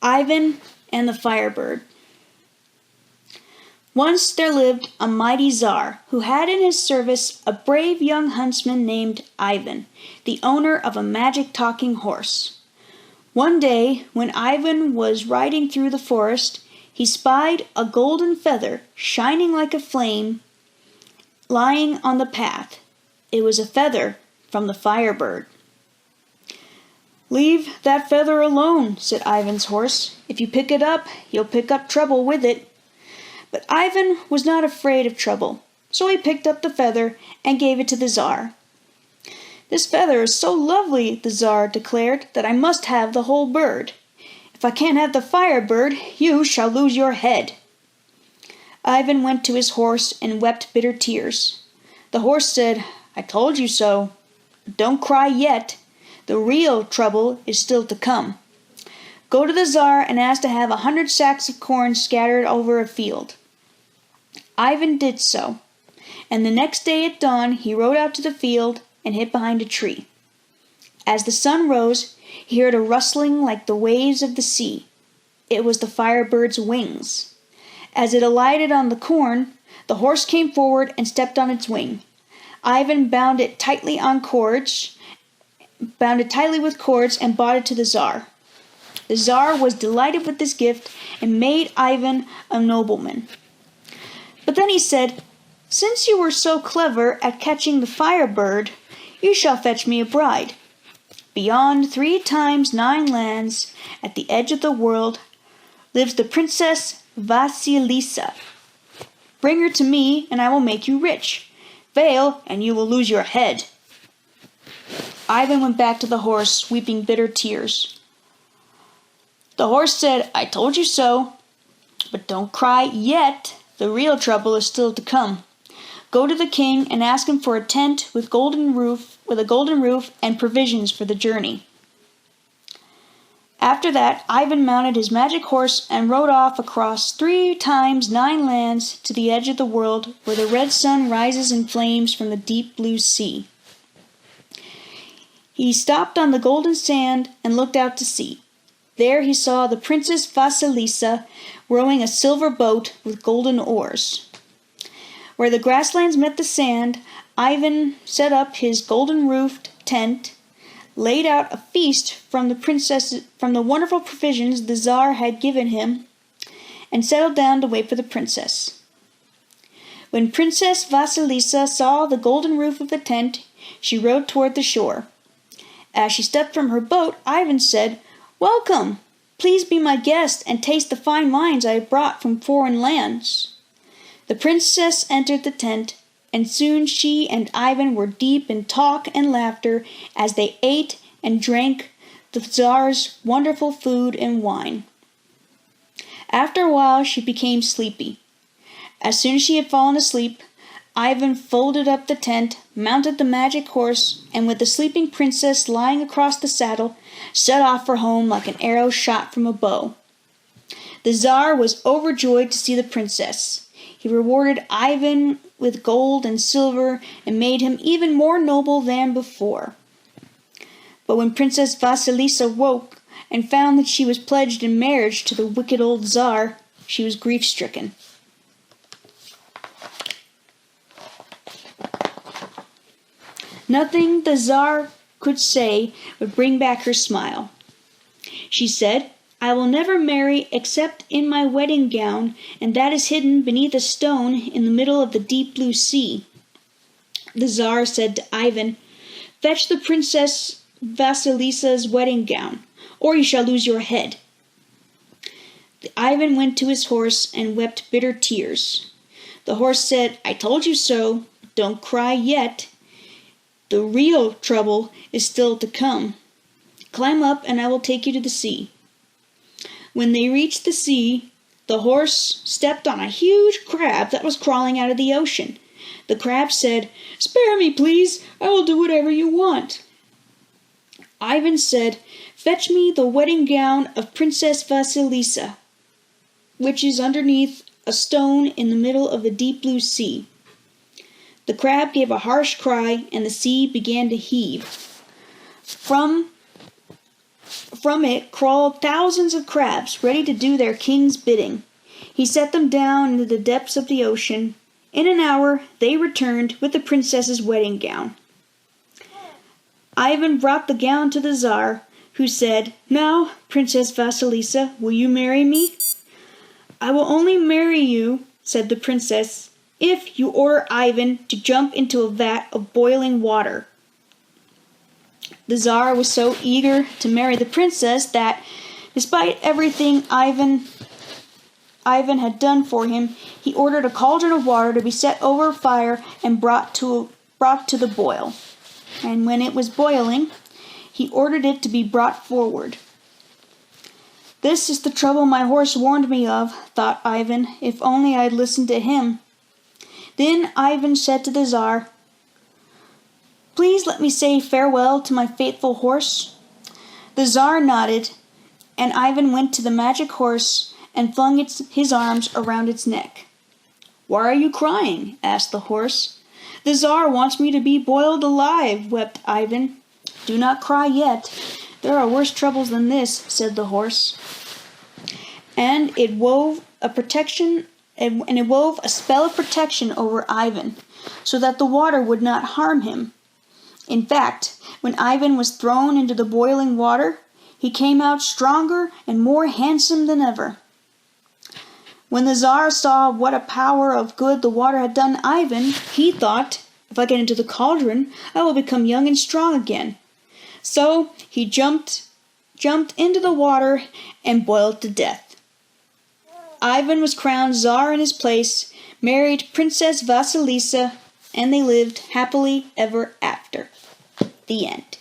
Ivan and the Firebird. Once there lived a mighty Tsar who had in his service a brave young huntsman named Ivan, the owner of a magic talking horse. One day, when Ivan was riding through the forest, he spied a golden feather shining like a flame lying on the path. It was a feather from the Firebird. "Leave that feather alone," said Ivan's horse. "If you pick it up, you'll pick up trouble with it." But Ivan was not afraid of trouble, so he picked up the feather and gave it to the Tsar. "This feather is so lovely," the Tsar declared, "that I must have the whole bird. If I can't have the Firebird, you shall lose your head." Ivan went to his horse and wept bitter tears. The horse said, "I told you so. Don't cry yet. The real trouble is still to come. Go to the Tsar and ask to have 100 sacks of corn scattered over a field." Ivan did so, and the next day at dawn he rode out to the field and hid behind a tree. As the sun rose, he heard a rustling like the waves of the sea. It was the Firebird's wings. As it alighted on the corn, the horse came forward and stepped on its wing. Ivan bound it tightly with cords and brought it to the Tsar. The Tsar was delighted with this gift and made Ivan a nobleman. But then he said, "Since you were so clever at catching the Firebird, you shall fetch me a bride. Beyond 3 times 9 lands, at the edge of the world, lives the Princess Vasilisa. Bring her to me, and I will make you rich. Fail, and you will lose your head." Ivan went back to the horse, weeping bitter tears. The horse said, "I told you so. But don't cry yet. The real trouble is still to come. Go to the king and ask him for a tent with a golden roof and provisions for the journey." After that, Ivan mounted his magic horse and rode off across 3 times 9 lands to the edge of the world, where the red sun rises in flames from the deep blue sea. He stopped on the golden sand and looked out to sea. There he saw the Princess Vasilisa rowing a silver boat with golden oars. Where the grasslands met the sand, Ivan set up his golden-roofed tent, laid out a feast from the wonderful provisions the Tsar had given him, and settled down to wait for the princess. When Princess Vasilisa saw the golden roof of the tent, she rowed toward the shore. As she stepped from her boat, Ivan said, "Welcome! Please be my guest and taste the fine wines I have brought from foreign lands." The princess entered the tent, and soon she and Ivan were deep in talk and laughter as they ate and drank the Tsar's wonderful food and wine. After a while she became sleepy. As soon as she had fallen asleep, Ivan folded up the tent, mounted the magic horse, and with the sleeping princess lying across the saddle, set off for home like an arrow shot from a bow. The Tsar was overjoyed to see the princess. He rewarded Ivan with gold and silver and made him even more noble than before. But when Princess Vasilisa woke and found that she was pledged in marriage to the wicked old Tsar, she was grief-stricken. Nothing the Tsar could say would bring back her smile. She said, "I will never marry except in my wedding gown, and that is hidden beneath a stone in the middle of the deep blue sea." The Tsar said to Ivan, "Fetch the Princess Vasilisa's wedding gown, or you shall lose your head." Ivan went to his horse and wept bitter tears. The horse said, "I told you so. Don't cry yet. The real trouble is still to come. Climb up and I will take you to the sea." When they reached the sea, the horse stepped on a huge crab that was crawling out of the ocean. The crab said, "Spare me, please. I will do whatever you want." Ivan said, "Fetch me the wedding gown of Princess Vasilisa, which is underneath a stone in the middle of the deep blue sea." The crab gave a harsh cry, and the sea began to heave. From from it crawled thousands of crabs, ready to do their king's bidding. He set them down into the depths of the ocean. In an hour, they returned with the princess's wedding gown. Ivan brought the gown to the Tsar, who said, "Now, Princess Vasilisa, will you marry me?" "I will only marry you," said the princess, "if you order Ivan to jump into a vat of boiling water." The Tsar was so eager to marry the princess that, despite everything Ivan had done for him, he ordered a cauldron of water to be set over a fire and brought to the boil. And when it was boiling, he ordered it to be brought forward. "This is the trouble my horse warned me of," thought Ivan. "If only I had listened to him." Then Ivan said to the Tsar, "Please let me say farewell to my faithful horse." The Tsar nodded, and Ivan went to the magic horse and flung his arms around its neck. "Why are you crying?" asked the horse. "The Tsar wants me to be boiled alive," wept Ivan. "Do not cry yet. There are worse troubles than this," said the horse. And it wove a spell of protection over Ivan, so that the water would not harm him. In fact, when Ivan was thrown into the boiling water, he came out stronger and more handsome than ever. When the Tsar saw what a power of good the water had done Ivan, he thought, "If I get into the cauldron, I will become young and strong again." So he jumped into the water and boiled to death. Ivan was crowned Tsar in his place, married Princess Vasilisa, and they lived happily ever after. The end.